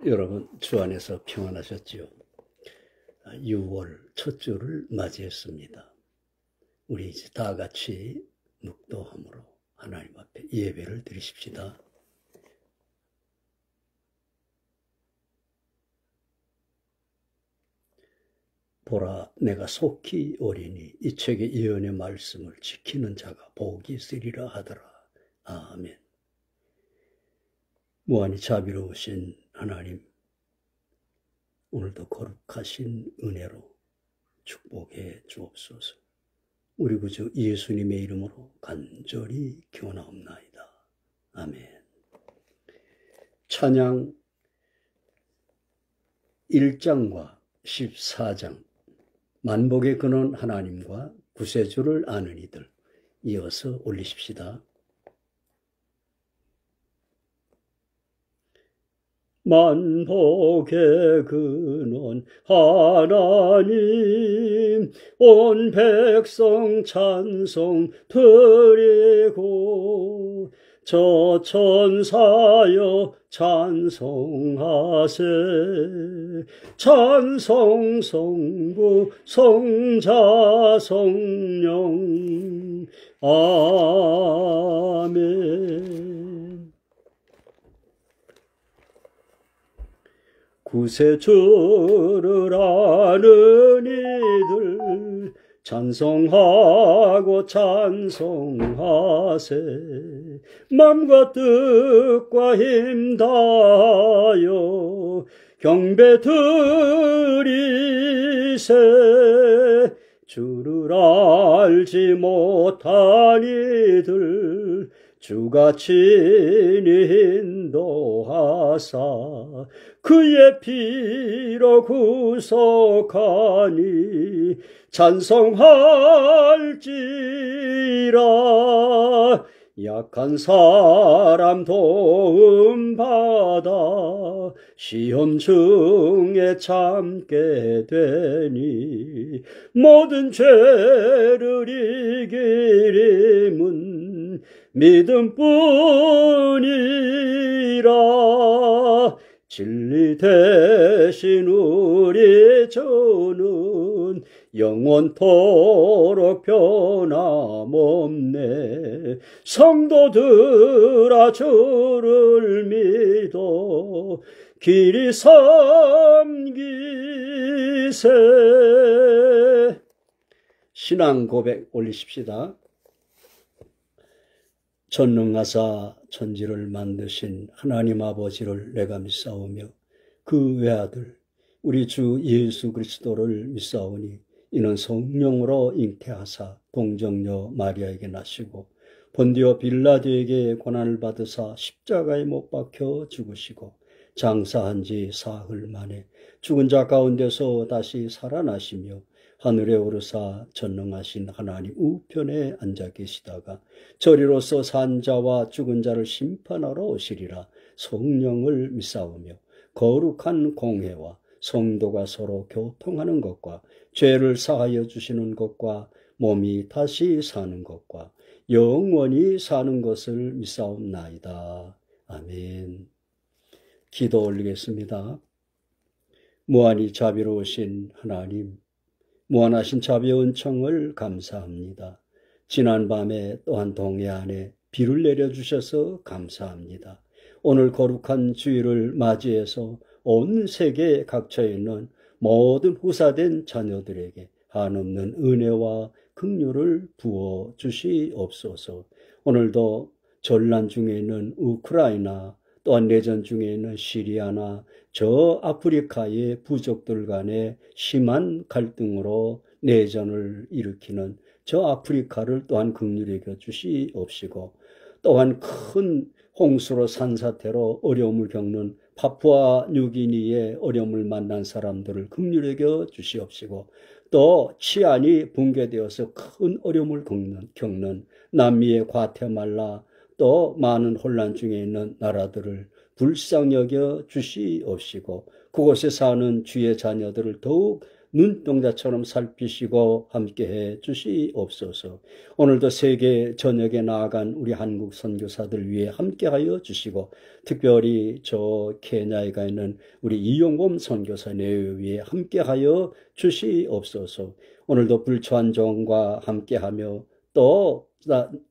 여러분 주 안에서 평안하셨지요? 6월 첫 주를 맞이했습니다. 우리 이제 다 같이 묵도함으로 하나님 앞에 예배를 드리십시다. 보라, 내가 속히 오리니 이 책의 예언의 말씀을 지키는 자가 복이 있으리라 하더라. 아멘. 무한히 자비로우신 하나님, 오늘도 거룩하신 은혜로 축복해 주옵소서. 우리 구주 예수님의 이름으로 간절히 기원하옵나이다. 아멘. 찬양 1장과 14장 만복의 근원 하나님과 구세주를 아는 이들 이어서 올리십시다. 만복의 근원 하나님 온 백성 찬송 드리고 저 천사여 찬송하세 찬송 성부 성자 성령 아멘. 구세주를 아는 이들 찬송하고 찬송하세 맘과 뜻과 힘 다하여 경배 드리세 주를 알지 못한 이들 주가 친히 인도하사 그의 피로 구속하니 찬송할지라 약한 사람 도움받아 시험 중에 참게 되니 모든 죄를 이길 힘은 믿음뿐이라 진리 대신 우리 주는 영원토록 변함없네. 성도들아 주를 믿어 길이 섬기세. 신앙 고백 올리십시다. 전능하사 천지를 만드신 하나님 아버지를 내가 믿사오며 그 외아들 우리 주 예수 그리스도를 믿사오니 이는 성령으로 잉태하사 동정녀 마리아에게 나시고 본디오 빌라도에게 고난을 받으사 십자가에 못 박혀 죽으시고 장사한 지 사흘 만에 죽은 자 가운데서 다시 살아나시며 하늘에 오르사 전능하신 하나님 우편에 앉아 계시다가 저리로서 산 자와 죽은 자를 심판하러 오시리라. 성령을 믿사오며 거룩한 공회와 성도가 서로 교통하는 것과 죄를 사하여 주시는 것과 몸이 다시 사는 것과 영원히 사는 것을 믿사옵나이다. 아멘. 기도 올리겠습니다. 무한히 자비로우신 하나님, 무한하신 자비의 은총을 감사합니다. 지난 밤에 또한 동해 안에 비를 내려주셔서 감사합니다. 오늘 거룩한 주일을 맞이해서 온 세계 각처에 있는 모든 후사된 자녀들에게 한없는 은혜와 긍휼을 부어 주시옵소서. 오늘도 전란 중에 있는 우크라이나 또한 내전 중에 있는 시리아나 저 아프리카의 부족들 간의 심한 갈등으로 내전을 일으키는 저 아프리카를 또한 긍휼히 여겨 주시옵시고 또한 큰 홍수로 산사태로 어려움을 겪는 파푸아 뉴기니의 어려움을 만난 사람들을 긍휼히 여겨 주시옵시고 또 치안이 붕괴되어서 큰 어려움을 겪는 남미의 과테말라 또 많은 혼란 중에 있는 나라들을 불쌍히 여겨 주시옵시고 그곳에 사는 주의 자녀들을 더욱 눈동자처럼 살피시고 함께해 주시옵소서. 오늘도 세계 전역에 나아간 우리 한국 선교사들 위해 함께하여 주시고, 특별히 저 케냐에 가 있는 우리 이용범 선교사 내외 위해 함께하여 주시옵소서. 오늘도 불초한 종과 함께하며 또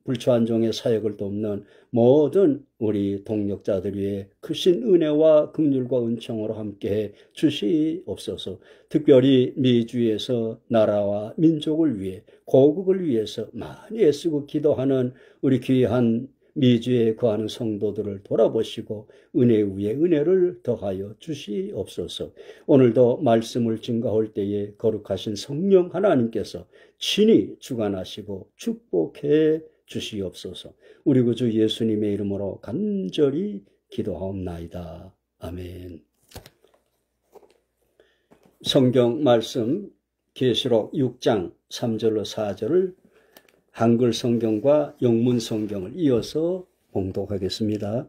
불초한 종의 사역을 돕는 모든 우리 동역자들 위해 크신 은혜와 긍휼과 은총으로 함께해 주시옵소서. 특별히 미주에서 나라와 민족을 위해, 고국을 위해서 많이 애쓰고 기도하는 우리 귀한 미주에 거하는 성도들을 돌아보시고 은혜 위에 은혜를 더하여 주시옵소서. 오늘도 말씀을 증거할 때에 거룩하신 성령 하나님께서 친히 주관하시고 축복해 주시옵소서. 우리 구주 예수님의 이름으로 간절히 기도하옵나이다. 아멘. 성경 말씀 계시록 6장 3절로 4절을 한글 성경과 영문 성경을 이어서 봉독하겠습니다.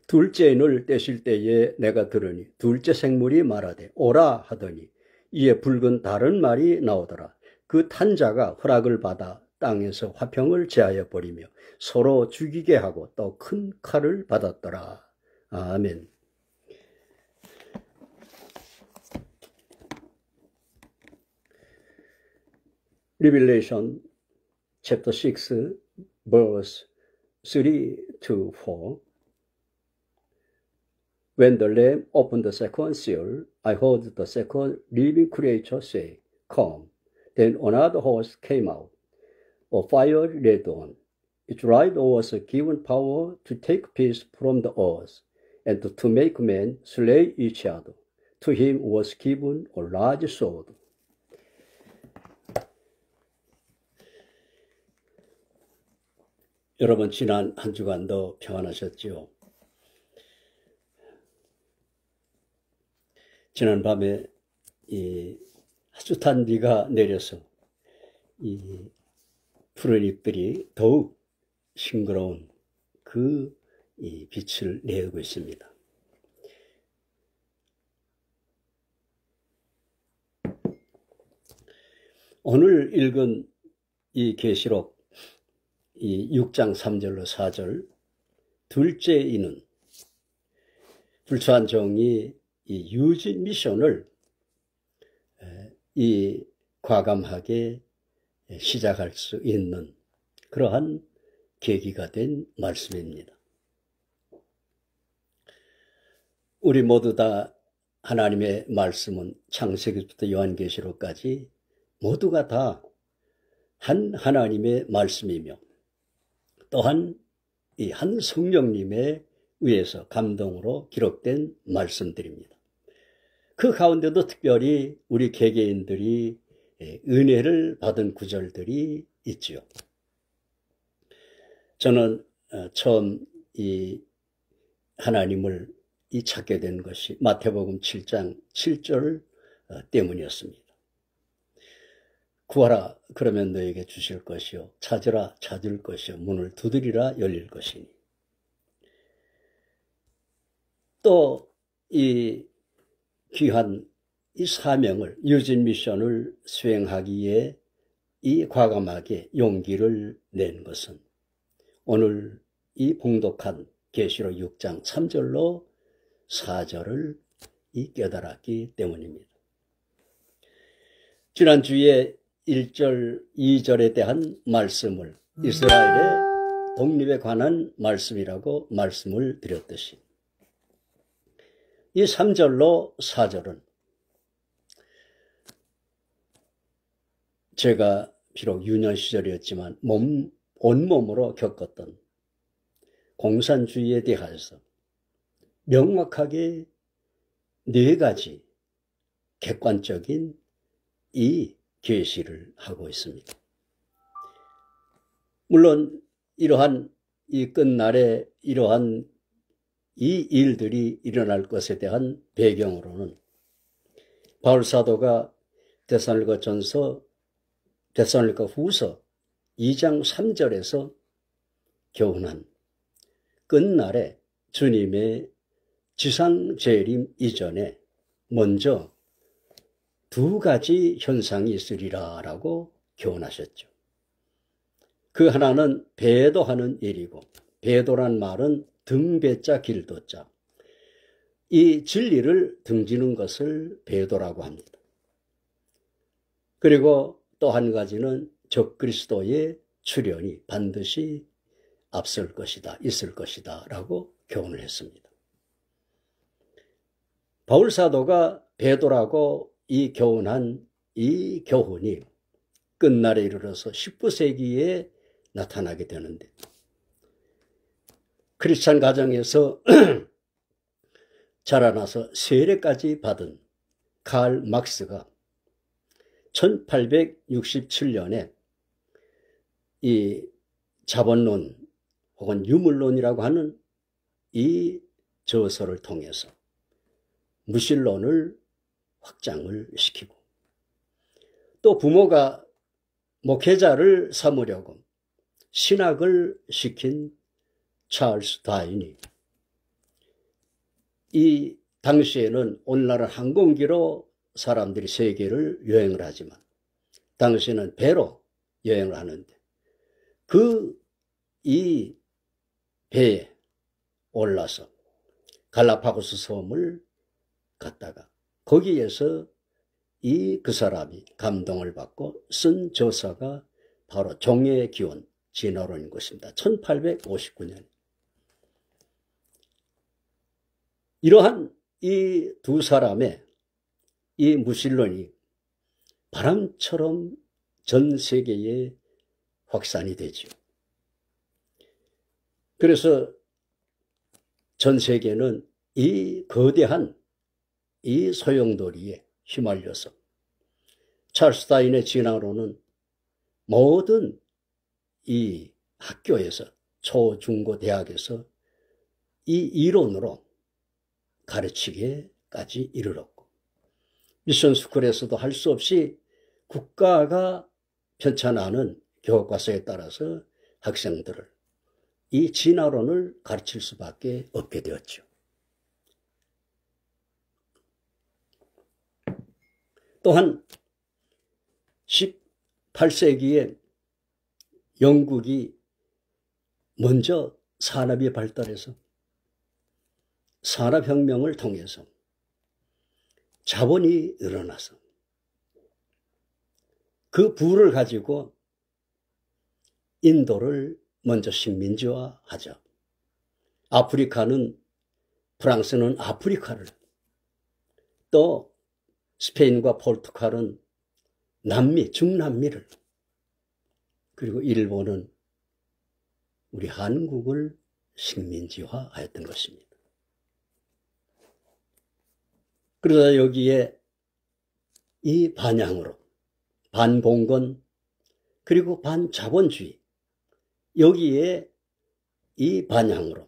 둘째 인을 떼실 때에 내가 들으니 둘째 생물이 말하되 오라 하더니 이에 붉은 다른 말이 나오더라. 그 탄자가 허락을 받아 땅에서 화평을 제하여 버리며 서로 죽이게 하고 또 큰 칼을 받았더라. 아멘. Revelation chapter 6 verse 3 to 4. When the Lamb opened the second seal, I heard the second living creature say, Come. Then another horse came out, a fire red one. Its rider was given power to take peace from the earth, and to make men slay each other. To him was given a large sword. 여러분, 지난 한 주간도 평안하셨지요? 지난 밤에 아주 탄 비가 내려서 이 푸른 잎들이 더욱 싱그러운 그 빛을 내고 있습니다. 오늘 읽은 이 계시록 이 6장 3절로 4절, 둘째 이는 불초한 종이 이 유진 미션을 이 과감하게 시작할 수 있는 그러한 계기가 된 말씀입니다. 우리 모두 다 하나님의 말씀은 창세기부터 요한계시록까지 모두가 다 한 하나님의 말씀이며 또한 이 한 성령님에 의해서 감동으로 기록된 말씀들입니다. 그 가운데도 특별히 우리 개개인들이 은혜를 받은 구절들이 있지요. 저는 처음 이 하나님을 찾게 된 것이 마태복음 7장 7절 때문이었습니다. 구하라 그러면 너에게 주실 것이요, 찾으라 찾을 것이요, 문을 두드리라 열릴 것이니. 또 이 귀한 이 사명을, 유진 미션을 수행하기에 이 과감하게 용기를 낸 것은 오늘 이 봉독한 계시록 6장 3절로 4절을 깨달았기 때문입니다. 지난주에 1절, 2절에 대한 말씀을 이스라엘의 독립에 관한 말씀이라고 말씀을 드렸듯이 이 3절로 4절은 제가 비록 유년 시절이었지만 온몸으로 겪었던 공산주의에 대해서 명확하게 4가지 객관적인 이 계시를 하고 있습니다. 물론 이러한 이 끝날에 이러한 이 일들이 일어날 것에 대한 배경으로는 바울 사도가 데살로니가 후서 2장 3절에서 교훈한 끝날에 주님의 지상재림 이전에 먼저 두 가지 현상이 있으리라 라고 교훈하셨죠. 그 하나는 배도하는 일이고, 배도란 말은 등배자 길도자, 이 진리를 등지는 것을 배도라고 합니다. 그리고 또 한 가지는 적그리스도의 출현이 반드시 앞설 것이다, 있을 것이다 라고 교훈을 했습니다. 바울 사도가 배도라고 이 교훈한 이 교훈이 끝날에 이르러서 19세기에 나타나게 되는데, 크리스찬 가정에서 자라나서 세례까지 받은 칼 막스가 1867년에 이 자본론 혹은 유물론이라고 하는 이 저서를 통해서 무신론을 확장을 시키고, 또 부모가 목회자를 삼으려고 신학을 시킨 찰스 다윈이, 이 당시에는 오늘날은 항공기로 사람들이 세계를 여행을 하지만 당시에는 배로 여행을 하는데, 이 배에 올라서 갈라파고스 섬을 갔다가 거기에서 그 사람이 감동을 받고 쓴 저서가 바로 종의 기원 진화론인 것입니다. 1859년. 이러한 이 두 사람의 이 무신론이 바람처럼 전 세계에 확산이 되죠. 그래서 전 세계는 이 거대한 이 소용돌이에 휘말려서 찰스 다윈의 진화론은 모든 이 학교에서 초, 중, 고, 대학에서 이 이론으로 가르치기까지 이르렀고, 미션 스쿨에서도 할 수 없이 국가가 편찬하는 교과서에 따라서 학생들을 이 진화론을 가르칠 수밖에 없게 되었죠. 또한 18세기에 영국이 먼저 산업이 발달해서 산업혁명을 통해서 자본이 늘어나서 그 부를 가지고 인도를 먼저 식민지화하자. 프랑스는 아프리카를, 또 스페인과 포르투갈은 남미, 중남미를, 그리고 일본은 우리 한국을 식민지화하였던 것입니다. 그러다 여기에 이 반향으로, 반봉건, 그리고 반자본주의, 여기에 이 반향으로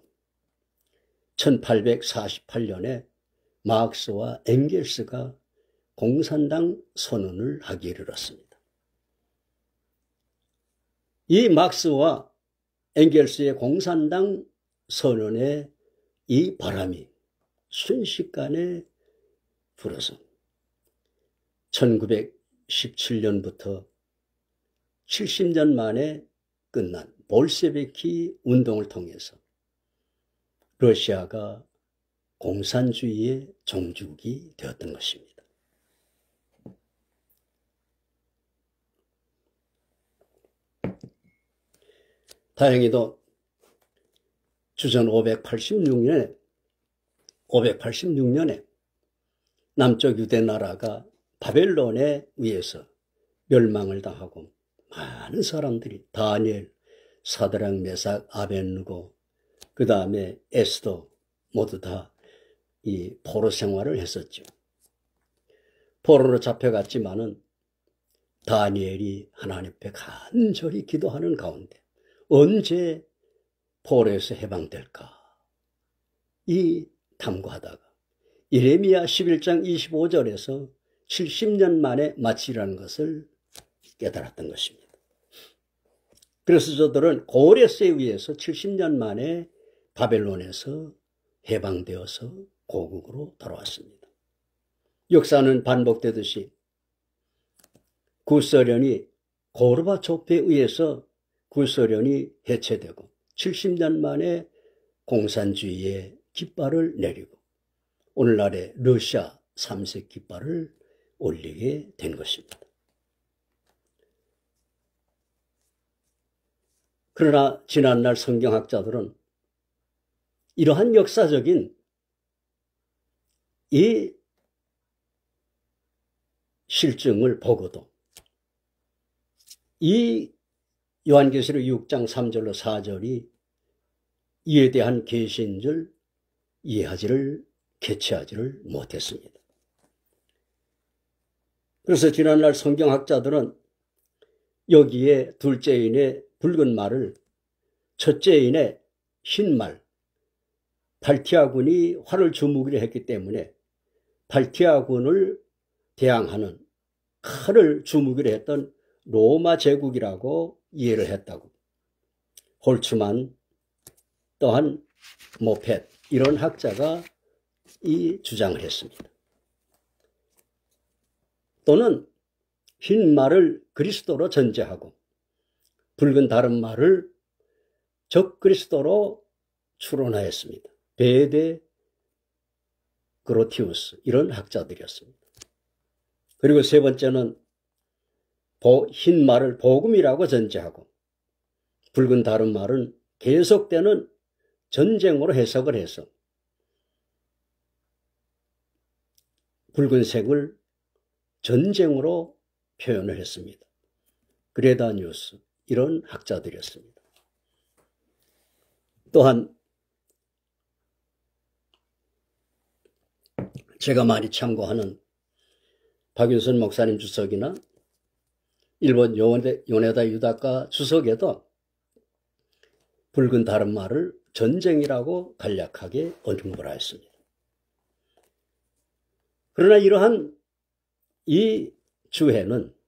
1848년에 마크스와 엥겔스가 공산당 선언을 하기에 이르렀습니다. 이 마크스와 엥겔스의 공산당 선언의 이 바람이 순식간에 불어서 1917년부터 70년 만에 끝난 볼셰비키 운동을 통해서 러시아가 공산주의의 종주국이 되었던 것입니다. 다행히도 주전 586년에 남쪽 유대 나라가 바벨론에 의해서 멸망을 당하고 많은 사람들이 다니엘, 사드락, 메삭, 아벳느고, 그 다음에 에스더 모두 다 이 포로 생활을 했었죠. 포로로 잡혀갔지만은 다니엘이 하나님 앞에 간절히 기도하는 가운데 언제 포로에서 해방될까 이 탐구하다가 예레미야 11장 25절에서 70년 만에 마치라는 것을 깨달았던 것입니다. 그래서 저들은 고레스에 의해서 70년 만에 바벨론에서 해방되어서 고국으로 돌아왔습니다. 역사는 반복되듯이 구소련이 고르바초프에 의해서 구소련이 해체되고 70년 만에 공산주의의 깃발을 내리고 오늘날의 러시아 3색 깃발을 올리게 된 것입니다. 그러나 지난날 성경학자들은 이러한 역사적인 이 실증을 보고도 이 요한계시록 6장 3절로 4절이 이에 대한 계시인 줄 캐치하지를 못했습니다. 그래서 지난날 성경학자들은 여기에 둘째인의 붉은 말을 첫째인의 흰 말, 발티아군이 활을 주무기로 했기 때문에 발티아군을 대항하는 칼을 주무기로 했던 로마 제국이라고 이해를 했다고. 홀츠만 또한 모펫 이런 학자가 이 주장을 했습니다. 또는 흰 말을 그리스도로 전제하고 붉은 다른 말을 적그리스도로 추론하였습니다. 베데 그로티우스 이런 학자들이었습니다. 그리고 세 번째는 흰 말을 복음이라고 전제하고 붉은 다른 말은 계속되는 전쟁으로 해석을 해서 붉은색을 전쟁으로 표현을 했습니다. 그레다니우스 이런 학자들이었습니다. 또한 제가 많이 참고하는 박윤선 목사님 주석이나 일본 요네다 유다카 주석에도 붉은 다른 말을 전쟁이라고 간략하게 언급을 하였습니다. 그러나 이러한 이 주해는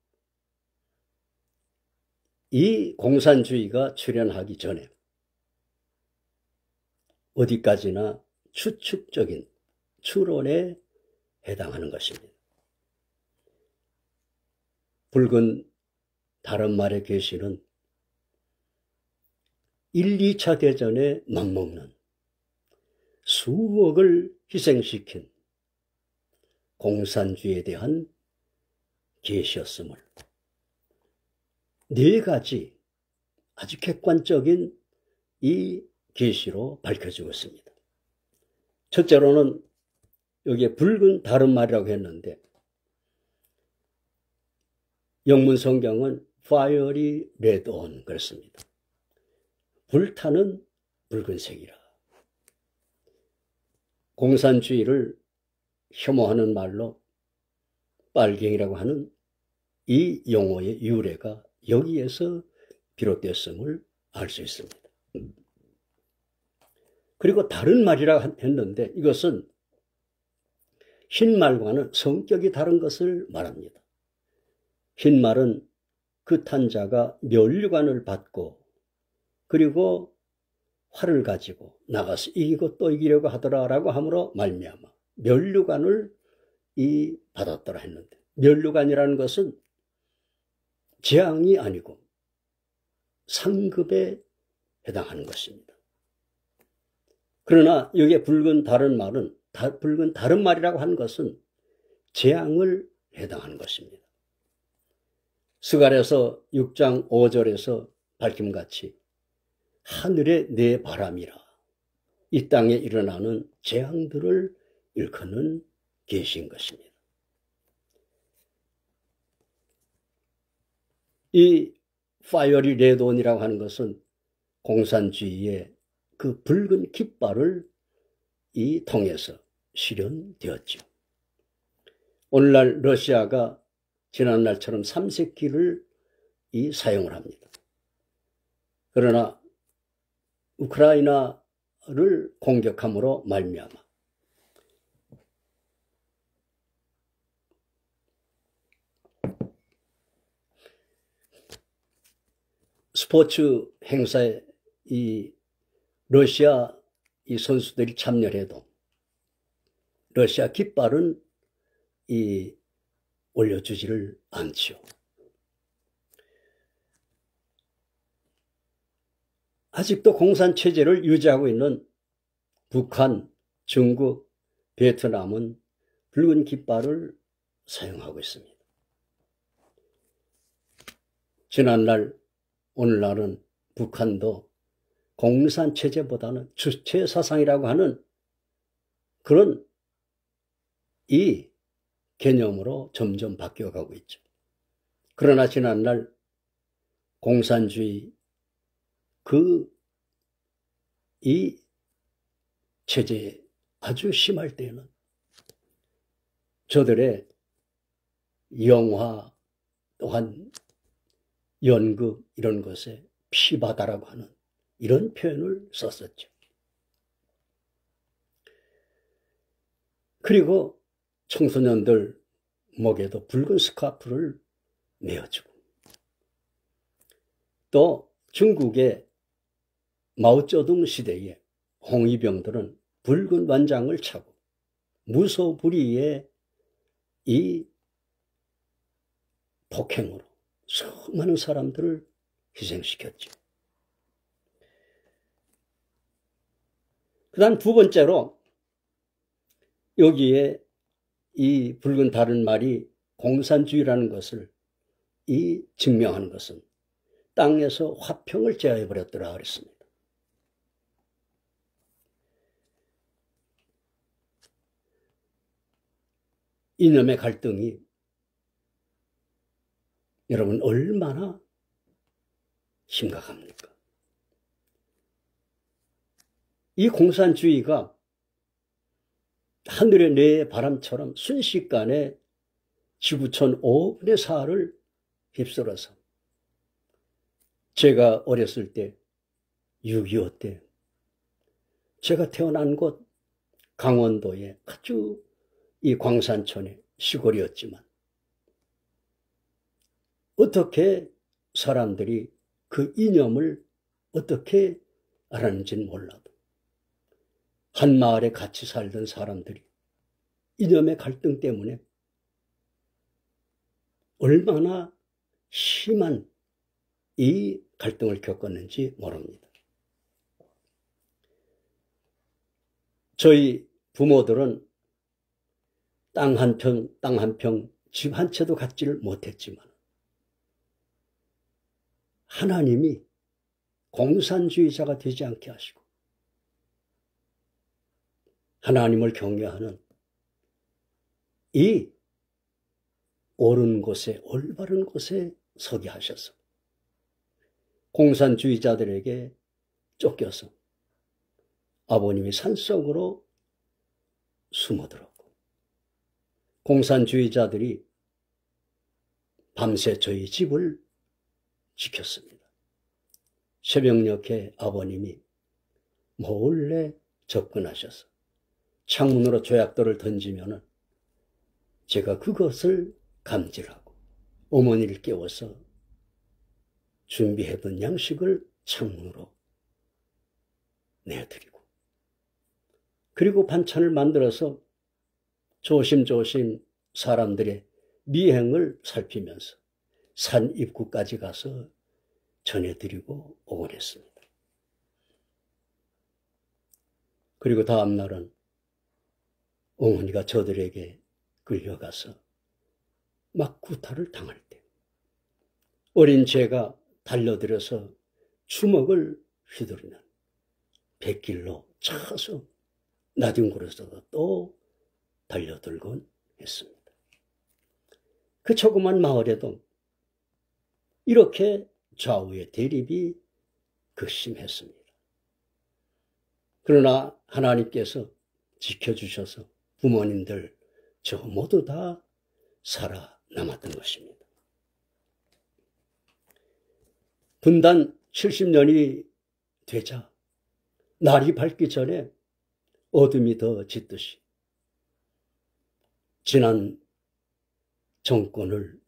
이 공산주의가 출현하기 전에 어디까지나 추측적인 추론에 해당하는 것입니다. 붉은 다른 말의 계시는 1, 2차 대전에 맞먹는 수억을 희생시킨 공산주의에 대한 계시였음을 네 가지 아주 객관적인 이 계시로 밝혀지고 있습니다. 첫째로는 여기에 붉은 다른 말이라고 했는데 영문 성경은 fiery red on 그랬습니다. 불타는 붉은색이라. 공산주의를 혐오하는 말로 빨갱이라고 하는 이 용어의 유래가 여기에서 비롯됐음을 알 수 있습니다. 그리고 다른 말이라고 했는데 이것은 흰 말과는 성격이 다른 것을 말합니다. 흰 말은 그 탄자가 면류관을 받고 그리고 활을 가지고 나가서 이기고 또 이기려고 하더라라고 함으로 말미암아 면류관을 받았더라 했는데 면류관이라는 것은 재앙이 아니고 상급에 해당하는 것입니다. 그러나 여기에 붉은 다른 말은 붉은 다른 말이라고 하는 것은 재앙을 해당하는 것입니다. 스가랴서 6장 5절에서 밝힘같이 하늘의 내 바람이라 이 땅에 일어나는 재앙들을 일컫는 계시인 것입니다. 이 파이어리 레드온이라고 하는 것은 공산주의의 그 붉은 깃발을 통해서 실현되었죠. 오늘날 러시아가 지난날처럼 삼색기를 사용을 합니다. 그러나 우크라이나를 공격함으로 말미암아 스포츠 행사에 이 러시아 이 선수들이 참여해도 러시아 깃발은 이 올려주지를 않지요. 아직도 공산체제를 유지하고 있는 북한, 중국, 베트남은 붉은 깃발을 사용하고 있습니다. 지난날, 오늘날은 북한도 공산체제보다는 주체사상이라고 하는 그런 이 개념으로 점점 바뀌어가고 있죠. 그러나 지난날 공산주의 이 체제에 아주 심할 때에는 저들의 영화 또한 연극 이런 것에 피바다라고 하는 이런 표현을 썼었죠. 그리고 청소년들 목에도 붉은 스카프를 메어주고 또 중국의 마오쩌둥 시대에 홍위병들은 붉은 완장을 차고 무소불위의 이 폭행으로 수많은 사람들을 희생시켰죠. 그 다음 두 번째로 여기에 이 붉은 다른 말이 공산주의라는 것을 증명하는 것은 땅에서 화평을 제어해버렸더라 그랬습니다. 이념의 갈등이 여러분 얼마나 심각합니까? 이 공산주의가 하늘의 내 바람처럼 순식간에 지구촌 5분의 4를 휩쓸어서 제가 어렸을 때 6.25 때 제가 태어난 곳 강원도의 아주 이 광산촌의 시골이었지만 어떻게 사람들이 그 이념을 어떻게 알았는지는 몰라도 한 마을에 같이 살던 사람들이 이념의 갈등 때문에 얼마나 심한 이 갈등을 겪었는지 모릅니다. 저희 부모들은 땅 한 평, 집 한 채도 갖지를 못했지만 하나님이 공산주의자가 되지 않게 하시고 하나님을 경외하는 이 옳은 곳에 올바른 곳에 서게 하셔서 공산주의자들에게 쫓겨서 아버님이 산속으로 숨어들었고 공산주의자들이 밤새 저희 집을 지켰습니다. 새벽녘에 아버님이 몰래 접근하셔서 창문으로 조약돌을 던지면은 제가 그것을 감지하고 어머니를 깨워서 준비해둔 양식을 창문으로 내드리고 그리고 반찬을 만들어서 조심조심 사람들의 미행을 살피면서 산 입구까지 가서 전해드리고 오곤 했습니다. 그리고 다음 날은 어머니가 저들에게 끌려가서 막 구타를 당할 때 어린 제가 달려들어서 주먹을 휘두르면 백길로 차서 나뒹굴어서 또 달려들곤 했습니다. 그 조그만 마을에도 이렇게 좌우의 대립이 극심했습니다. 그러나 하나님께서 지켜주셔서 부모님들 저 모두 다 살아남았던 것입니다. 분단 70년이 되자 날이 밝기 전에 어둠이 더 짙듯이 지난 정권을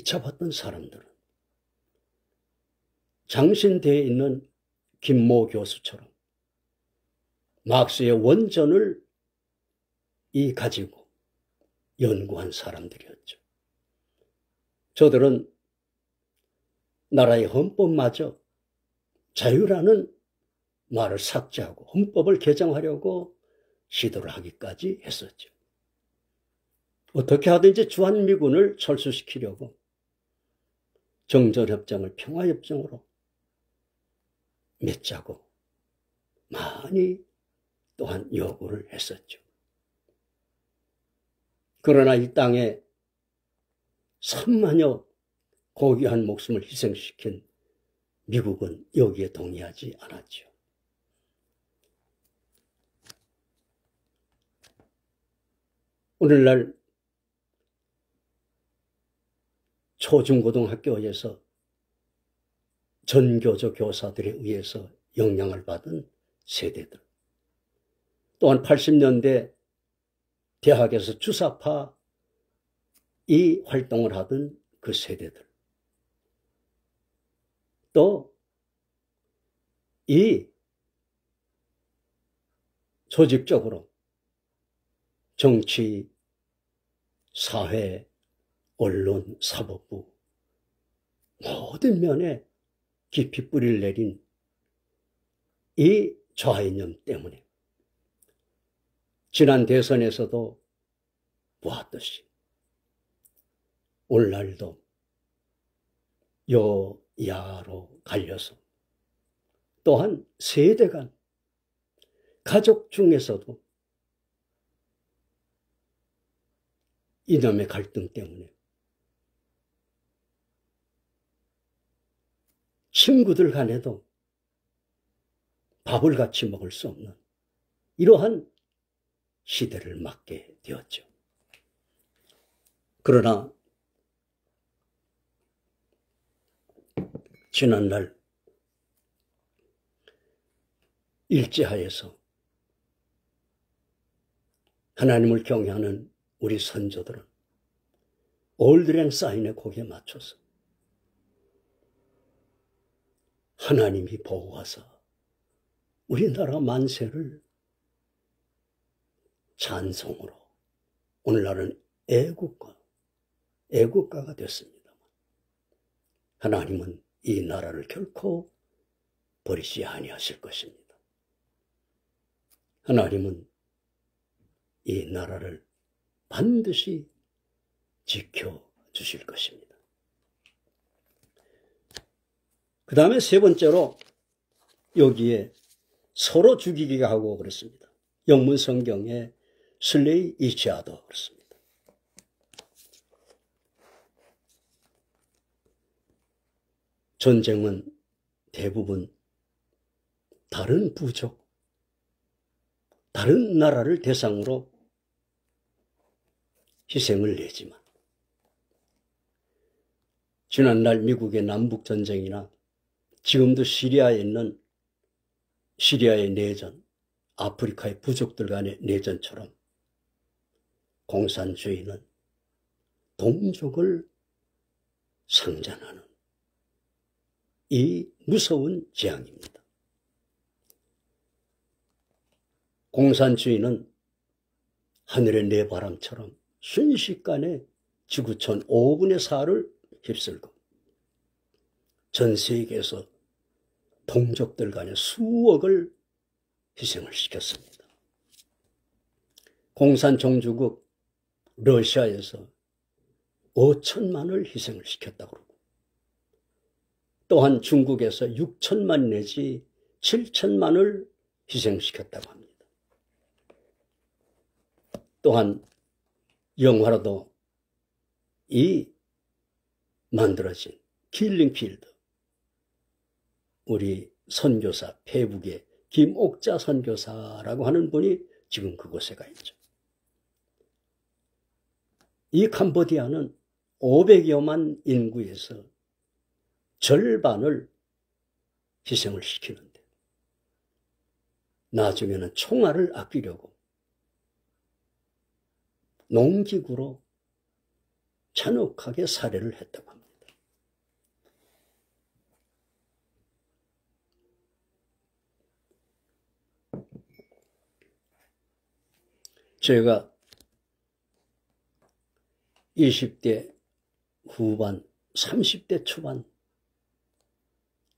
잡았던 사람들은 장신대에 있는 김모 교수처럼 막스의 원전을 가지고 연구한 사람들이었죠. 저들은 나라의 헌법마저 자유라는 말을 삭제하고 헌법을 개정하려고 시도를 하기까지 했었죠. 어떻게 하든지 주한미군을 철수시키려고 정전협정을 평화협정으로 맺자고 많이 또한 요구를 했었죠. 그러나 이 땅에 3만여 고귀한 목숨을 희생시킨 미국은 여기에 동의하지 않았죠. 오늘날 초중고등학교에서 전교조 교사들에 의해서 영향을 받은 세대들, 또한 80년대 대학에서 주사파 이 활동을 하던 그 세대들, 또 이 조직적으로 정치, 사회, 언론, 사법부 모든 면에 깊이 뿌리를 내린 이 좌이념 때문에 지난 대선에서도 보았듯이 오늘날도 여야로 갈려서 또한 세대 간 가족 중에서도 이념의 갈등 때문에 친구들 간에도 밥을 같이 먹을 수 없는 이러한 시대를 맞게 되었죠. 그러나 지난날 일제하에서 하나님을 경외하는 우리 선조들은 올드랭 사인의 곡에 맞춰서 하나님이 보호하사 우리나라 만세를 찬송으로 오늘날은 애국가가 됐습니다만 하나님은 이 나라를 결코 버리지 아니하실 것입니다. 하나님은 이 나라를 반드시 지켜주실 것입니다. 그 다음에 세 번째로 여기에 서로 죽이기가 하고 그랬습니다. 영문 성경에 슬레이 이치아더 그렇습니다. 전쟁은 대부분 다른 부족, 다른 나라를 대상으로 희생을 내지만 지난날 미국의 남북전쟁이나 지금도 시리아에 있는 시리아의 내전, 아프리카의 부족들 간의 내전처럼 공산주의는 동족을 상잔하는 이 무서운 재앙입니다. 공산주의는 하늘의 내바람처럼 순식간에 지구촌 5분의 4를 휩쓸고 전 세계에서 동족들 간의 수억을 희생을 시켰습니다. 공산종주국 러시아에서 5천만을 희생을 시켰다고 그러고 또한 중국에서 6천만 내지 7천만을 희생시켰다고 합니다. 또한 영화로도 이 만들어진 킬링필드, 우리 선교사 페북의 김옥자 선교사라고 하는 분이 지금 그곳에 가 있죠. 이 캄보디아는 500여만 인구에서 절반을 희생을 시키는데 나중에는 총알을 아끼려고 농기구로 잔혹하게 살해를 했다고 합니다. 제가 20대 후반, 30대 초반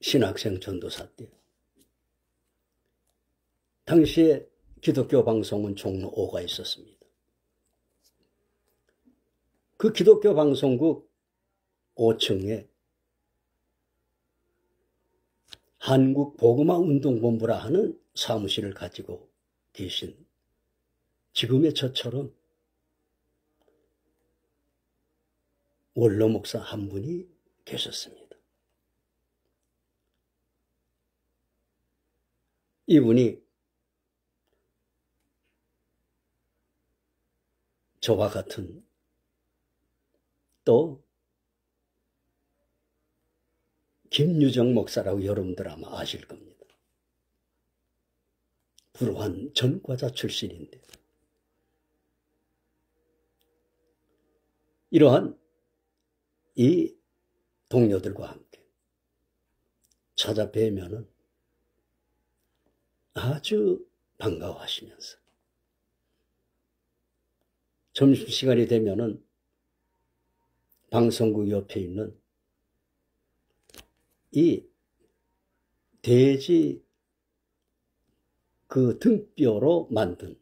신학생 전도사 때 당시에 기독교 방송은 종로 5가 있었습니다. 그 기독교 방송국 5층에 한국복음화운동본부라 하는 사무실을 가지고 계신 지금의 저처럼 원로 목사 한 분이 계셨습니다. 이분이 저와 같은 또 김유정 목사라고 여러분들 아마 아실 겁니다. 불우한 전과자 출신인데 이러한 이 동료들과 함께 찾아뵈면은 아주 반가워하시면서 점심시간이 되면은 방송국 옆에 있는 이 돼지 그 등뼈로 만든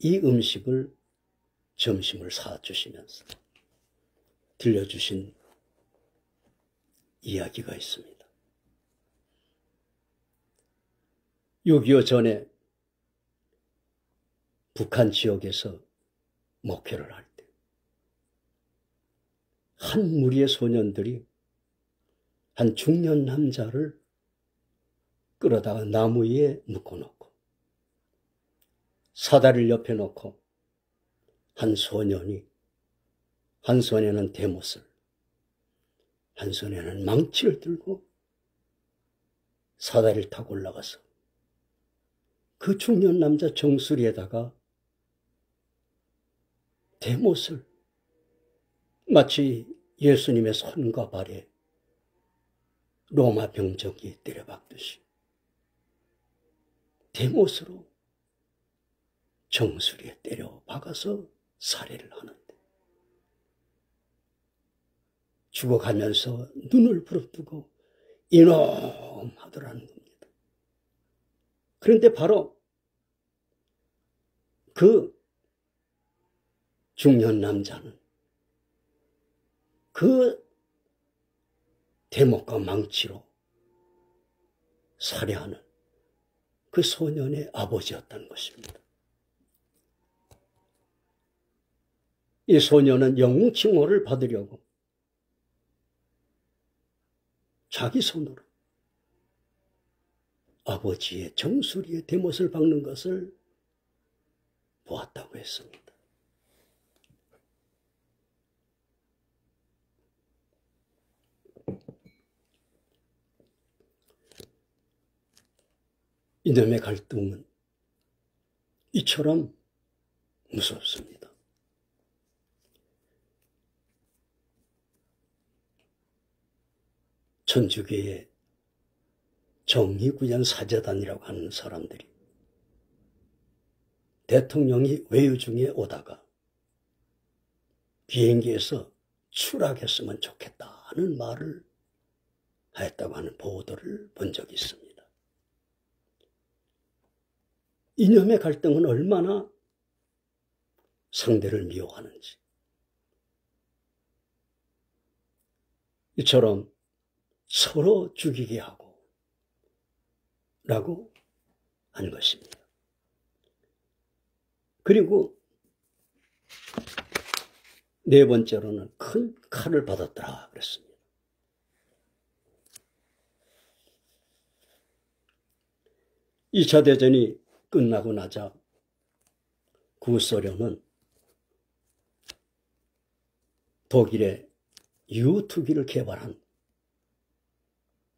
이 음식을 점심을 사주시면서 들려주신 이야기가 있습니다. 6.25 전에 북한 지역에서 목회를 할 때 한 무리의 소년들이 한 중년 남자를 끌어다가 나무 위에 묶어놓고 사다리를 옆에 놓고 한 손에는 대못을, 한 손에는 망치를 들고 사다리를 타고 올라가서 그 중년 남자 정수리에다가 대못을 마치 예수님의 손과 발에 로마 병정이 때려박듯이 대못으로 정수리에 때려 박아서 살해를 하는데 죽어가면서 눈을 부릅뜨고 이놈 하더라는 겁니다. 그런데 바로 그 중년 남자는 그 대못과 망치로 살해하는 그 소년의 아버지였다는 것입니다. 이 소년은 영웅 칭호를 받으려고 자기 손으로 아버지의 정수리에 대못을 박는 것을 보았다고 했습니다. 이놈의 갈등은 이처럼 무섭습니다. 천주교의 정의구현 사제단이라고 하는 사람들이 대통령이 외유 중에 오다가 비행기에서 추락했으면 좋겠다는 말을 하였다고 하는 보도를 본 적이 있습니다. 이념의 갈등은 얼마나 상대를 미워하는지. 이처럼 서로 죽이게 하고 라고 하는 것입니다. 그리고 네 번째로는 큰 칼을 받았더라 그랬습니다. 이 차 대전이 끝나고 나자 구소련은 독일의 유투기를 개발한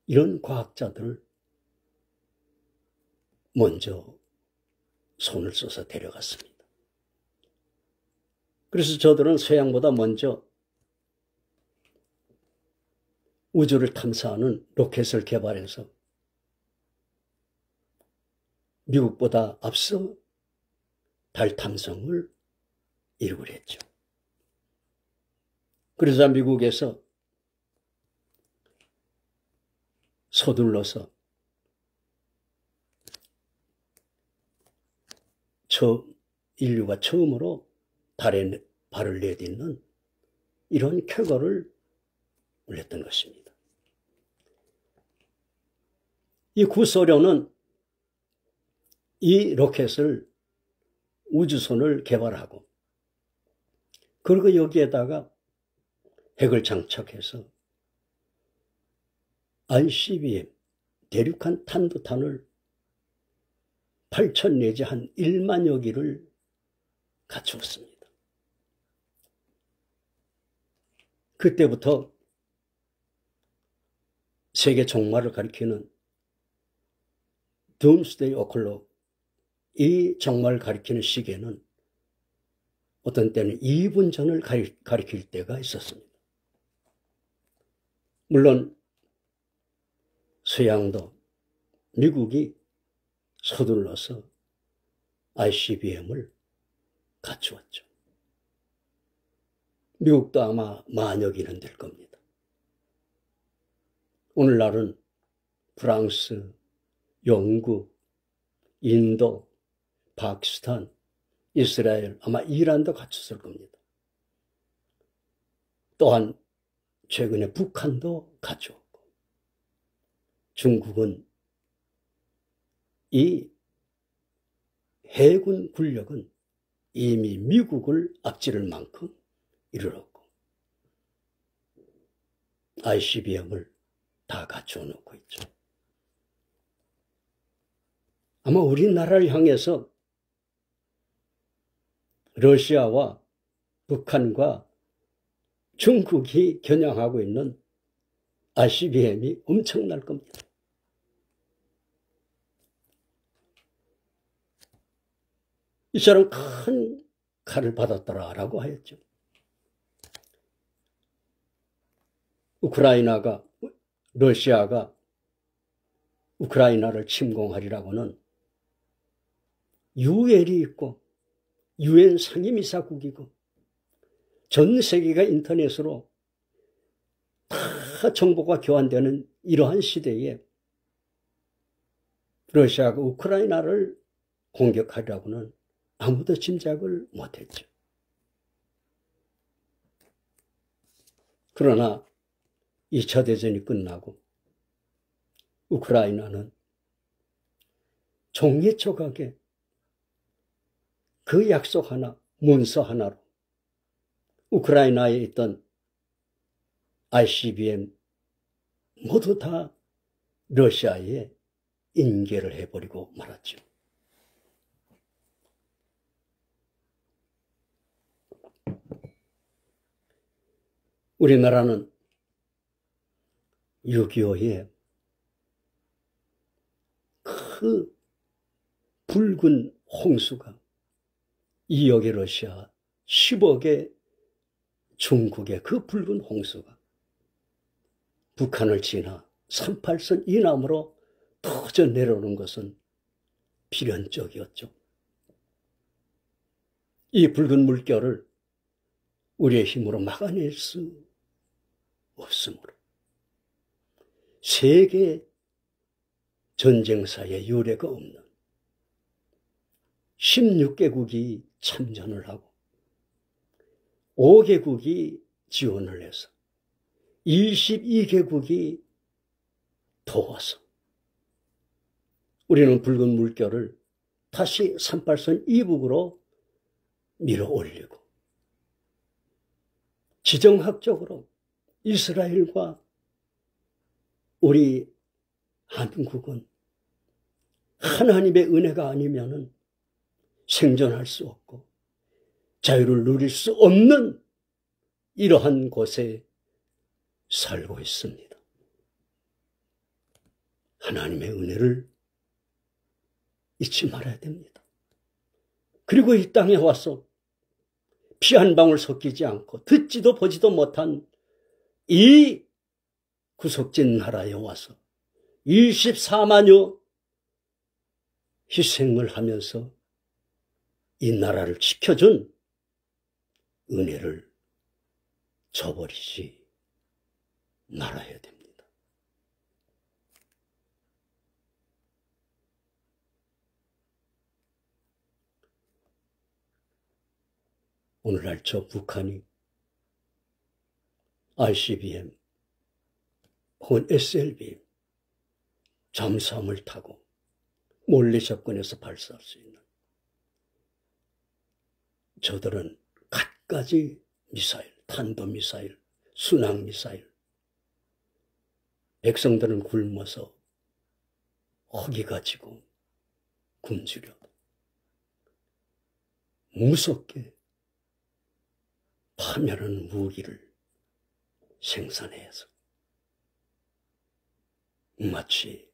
이런 과학자들을 먼저 손을 써서 데려갔습니다. 그래서 저들은 서양보다 먼저 우주를 탐사하는 로켓을 개발해서 미국보다 앞서 달 탐성을 이루기로 했죠. 그러자 미국에서 서둘러서 인류가 처음으로 달에 발을 내딛는 이런 쾌거를 올렸던 것입니다. 이 구소련은 이 로켓을 우주선을 개발하고 그리고 여기에다가 핵을 장착해서 ICBM 대륙간 탄도탄을 8천 내지 한 1만여 기를 갖추었습니다. 그때부터 세계 종말을 가리키는 둠스데이 오클록, 이 종말을 가리키는 시계는 어떤 때는 2분 전을 가리킬 때가 있었습니다. 물론 서양도 미국이 서둘러서 ICBM을 갖추었죠. 미국도 아마 만여기는 될 겁니다. 오늘날은 프랑스, 영국, 인도, 파키스탄, 이스라엘, 아마 이란도 갖췄을 겁니다. 또한 최근에 북한도 갖추었고, 중국은 이 해군 군력은 이미 미국을 앞지를 만큼 이르렀고 ICBM을 다 갖추어 놓고 있죠. 아마 우리나라를 향해서 러시아와 북한과 중국이 겨냥하고 있는 ICBM이 엄청날 겁니다. 이 사람 큰 칼을 받았더라라고 하였죠. 러시아가 우크라이나를 침공하리라고는 유엔이 있고 유엔 상임이사국이고 전 세계가 인터넷으로 다 정보가 교환되는 이러한 시대에 러시아가 우크라이나를 공격하리라고는 아무도 짐작을 못했죠. 그러나 2차 대전이 끝나고 우크라이나는 종이 조각에 그 약속 하나, 문서 하나로 우크라이나에 있던 ICBM 모두 다 러시아에 인계를 해버리고 말았죠. 우리나라는 6.25에 그 붉은 홍수가 2억의 러시아, 10억의 중국의 그 붉은 홍수가 북한을 지나 38선 이남으로 터져 내려오는 것은 필연적이었죠. 이 붉은 물결을 우리의 힘으로 막아낼 수 없으므로 세계 전쟁사에 유례가 없는 16개국이 참전을 하고 5개국이 지원을 해서 22개국이 도와서 우리는 붉은 물결을 다시 38선 이북으로 밀어 올리고 지정학적으로 이스라엘과 우리 한국은 하나님의 은혜가 아니면은 생존할 수 없고 자유를 누릴 수 없는 이러한 곳에 살고 있습니다. 하나님의 은혜를 잊지 말아야 됩니다. 그리고 이 땅에 와서 피 한 방울 섞이지 않고 듣지도 보지도 못한 이 구속진 나라에 와서 24만여 희생을 하면서 이 나라를 지켜준 은혜를 저버리지 말아야 됩니다. 오늘날 저 북한이 ICBM 혹은 SLBM 잠수함을 타고 몰래 접근해서 발사할 수 있는 저들은 갖가지 미사일, 탄도미사일, 순항미사일, 백성들은 굶어서 허기가 지고 굶주려도 무섭게 파멸하는 무기를 생산해서 마치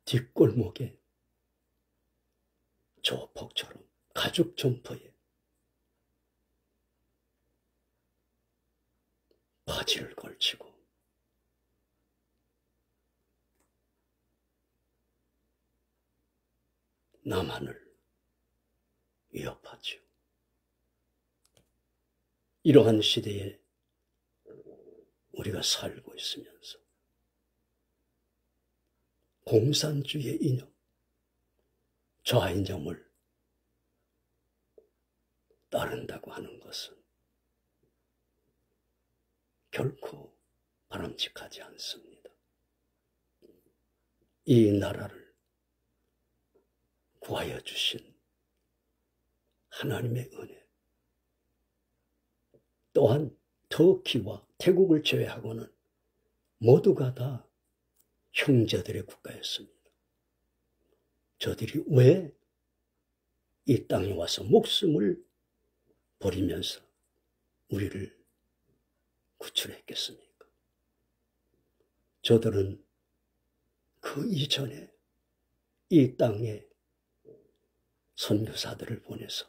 뒷골목에 조폭처럼 가죽 점퍼에 바지를 걸치고 남한을 위협하죠. 이러한 시대에 우리가 살고 있으면서 공산주의의 이념, 좌이념을 따른다고 하는 것은 결코 바람직하지 않습니다. 이 나라를 구하여 주신 하나님의 은혜, 또한 터키와 태국을 제외하고는 모두가 다 형제들의 국가였습니다. 저들이 왜 이 땅에 와서 목숨을 버리면서 우리를 구출했겠습니까? 저들은 그 이전에 이 땅에 선교사들을 보내서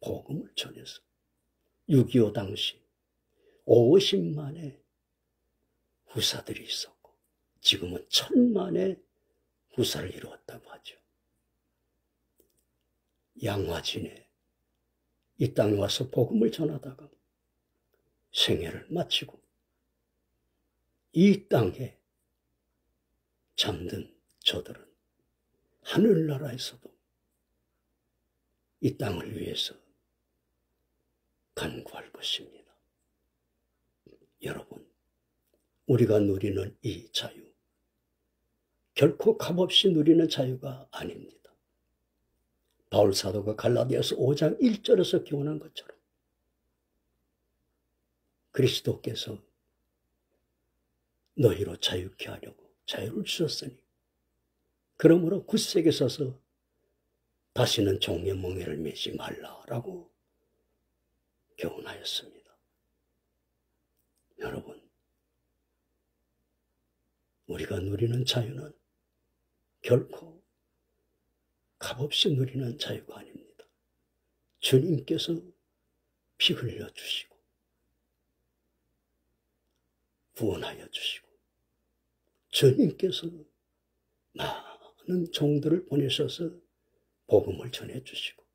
복음을 전해서 6.25 당시 50만의 후사들이 있었고 지금은 1000만의 후사를 이루었다고 하죠. 양화진에 이 땅에 와서 복음을 전하다가 생애를 마치고 이 땅에 잠든 저들은 하늘나라에서도 이 땅을 위해서 간구할 것입니다. 여러분, 우리가 누리는 이 자유, 결코 값없이 누리는 자유가 아닙니다. 바울 사도가 갈라디아서 5장 1절에서 교훈한 것처럼 그리스도께서 너희로 자유케 하려고 자유를 주셨으니 그러므로 굳세게 서서 다시는 종의 멍에를 매지 말라라고 교훈하였습니다. 여러분, 우리가 누리는 자유는 결코 값없이 누리는 자유가 아닙니다. 주님께서 피 흘려 주시고 구원하여 주시고 주님께서 많은 종들을 보내셔서 복음을 전해 주시고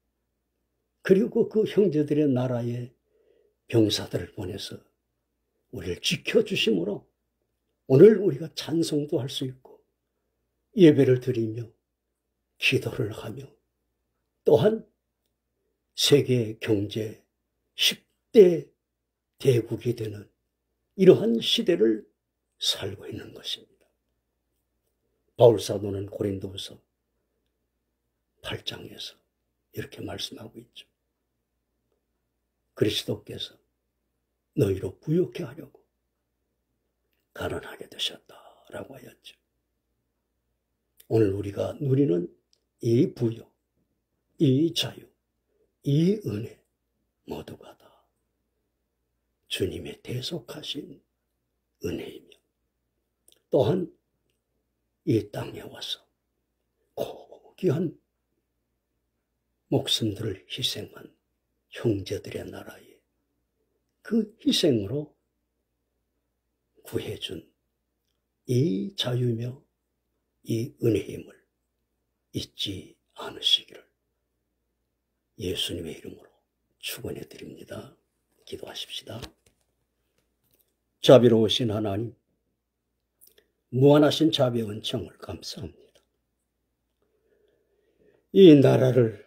그리고 그 형제들의 나라에 병사들을 보내서 우리를 지켜주심으로 오늘 우리가 찬송도 할 수 있고 예배를 드리며 기도를 하며 또한 세계 경제 10대 대국이 되는 이러한 시대를 살고 있는 것입니다. 바울 사도는 고린도후서 8장에서 이렇게 말씀하고 있죠. 그리스도께서 너희로 부요케 하려고 가난하게 되셨다라고 하였죠. 오늘 우리가 누리는 이 부요, 이 자유, 이 은혜 모두가 다 주님의 대속하신 은혜이며 또한 이 땅에 와서 고귀한 목숨들을 희생한 형제들의 나라에 그 희생으로 구해준 이 자유며 이 은혜임을 잊지 않으시기를 예수님의 이름으로 축원해 드립니다. 기도하십시다. 자비로우신 하나님, 무한하신 자비의 은총을 감사합니다. 이 나라를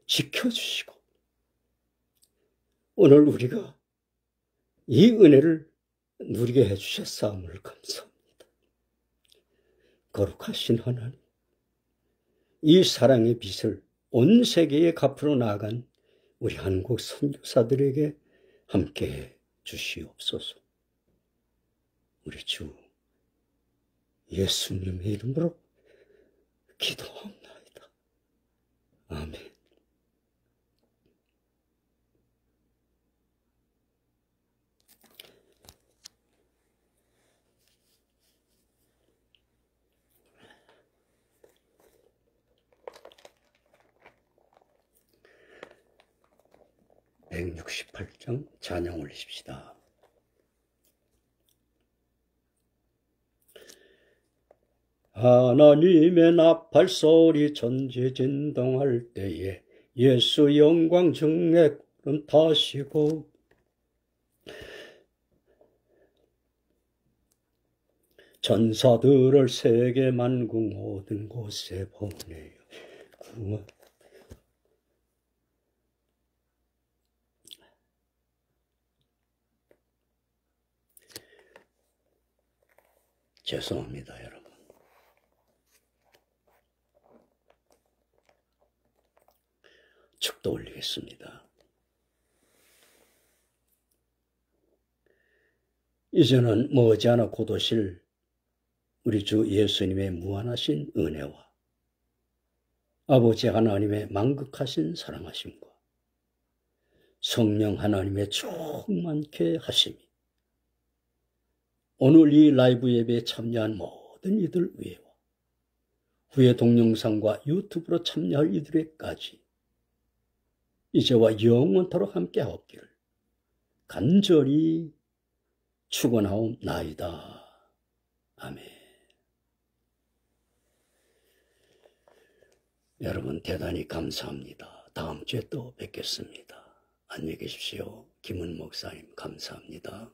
지켜주시고 오늘 우리가 이 은혜를 누리게 해주셨사함을 감사합니다. 거룩하신 하나님, 이 사랑의 빛을 온 세계에 갚으러 나아간 우리 한국 선교사들에게 함께해 주시옵소서. 우리 주 예수님의 이름으로 기도합니다. 아멘. (168장) 찬양 올리십시다. 하나님의 나팔소리 전지진동할 때에 예수 영광 증례 구름 타시고 전사들을 세계 만국 모든 곳에 보내요. 죄송합니다, 여러분. 축도 올리겠습니다. 이제는 머지않아 곧 오실 우리 주 예수님의 무한하신 은혜와 아버지 하나님의 만극하신 사랑하심과 성령 하나님의 충만케 하심이 오늘 이 라이브 예배에 참여한 모든 이들 위에와 후에 동영상과 유튜브로 참여할 이들에까지 이제와 영원토록 함께하옵기를 간절히 축원하옵나이다. 아멘. 여러분 대단히 감사합니다. 다음 주에 또 뵙겠습니다. 안녕히 계십시오. 김은 목사님 감사합니다.